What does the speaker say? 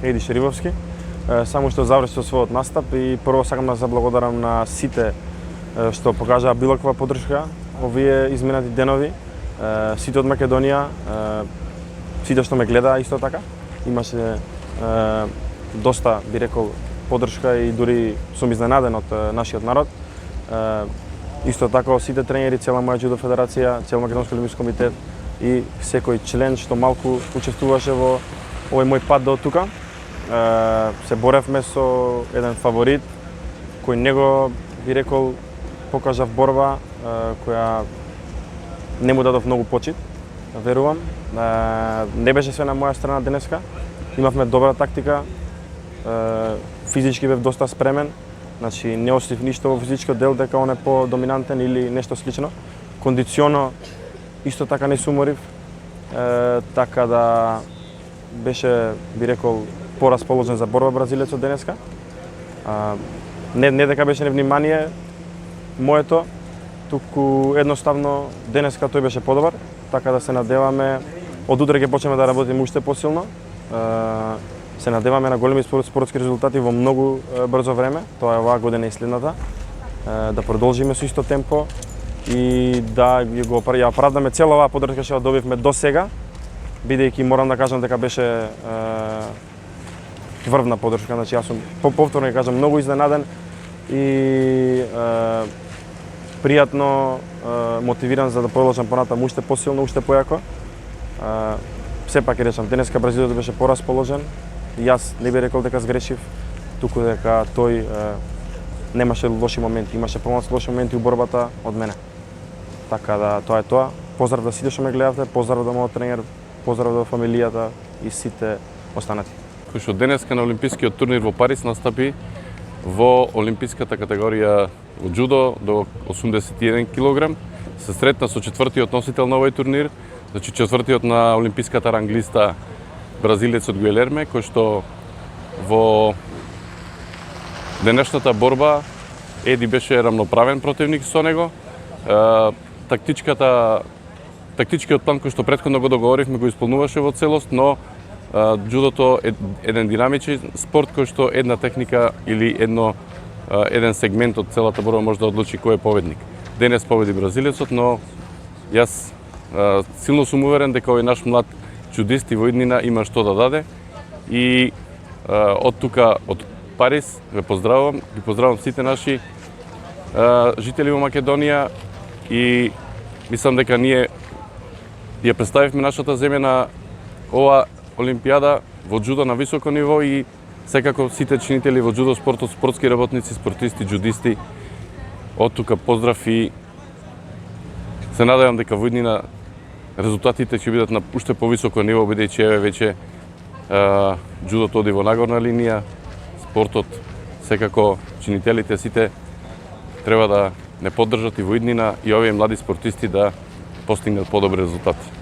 Еди Шеривовски. Само што заврши својот настап и прво сакам да заблагодарам на сите што покажаа било каква поддршка овие изминати денови. Сите од Македонија, сите што ме гледаа исто така. Имаше доста, би рекол, поддршка и дури сум изненаден од нашиот народ. Исто така сите тренери, цела моја џудо федерација, цел Македонски олимписки комитет и секој член што малку учествуваше во овој мој пат до тука. Се боревме со еден фаворит кој него, би рекол, покажав борба која не му дадов многу почит, верувам. Не беше све на моја страна денеска. Имавме добра тактика, физички бев доста спремен, значи не осетив ништо во физичкиот дел дека он е по-доминантен или нешто слично. Кондиционо исто така не се уморив, така да беше, би рекол, порасположен за борба бразилецот денеска. Не дека беше невнимание моето, туку едноставно денеска тој беше подобар, така да се надеваме од утре ќе почнеме да работиме уште посилно. Се надеваме на големи спортски резултати во многу брзо време, тоа е оваа година и следната, да продолжиме со исто темпо и да ја оправдаме цела оваа поддршка што ја добивме до сега, бидејќи морам да кажам дека беше врвна поддршка, значи јас сум повторно ќе кажам многу изненаден и пријатно мотивиран за да продолжам понатаму уште посилно, уште појако. Сепак ќе речам, денеска Бразилот беше порасположен. Јас не би рекол дека сгрешив, туку дека тој немаше лоши моменти, имаше помалку лоши моменти у борбата од мене. Така да тоа е тоа. Поздрав да сите што ме гледавте, поздрав до мојот тренер, поздрав до фамилијата и сите останати. Кој што денеска на олимпискиот турнир во Париз настапи во олимписката категорија во џудо до 81 кг, се сретна со четвртиот носител на овој турнир, значи четвртиот на олимписката ранглиста бразилецот Гуилерме, кој што во денешната борба Еди беше рамноправен противник со него. Тактичкиот план кој што претходно го договоривме го исполнуваше во целост, но џудото е еден динамичен спорт кој што една техника или еден сегмент од целата борба може да одлучи кој е победник. Денес победи бразилецот, но јас силно сум уверен дека овој наш млад џудист и во иднина има што да даде и од тука, од Париз, ве поздравувам, ги поздравувам сите наши жители во Македонија и мислам дека ние ја представивме нашата земја на ова олимпијада во џудо на високо ниво и секако сите чинители во џудо спортот, спортски работници, спортисти, џудисти, од тука поздрав и се надевам дека во иднина резултатите ќе бидат на уште повисоко ниво, бидејќи еве веќе џудото оди во нагорна линија, спортот секако чинителите сите треба да не поддржат и во иднина и овие млади спортисти да постигнат подобри резултати.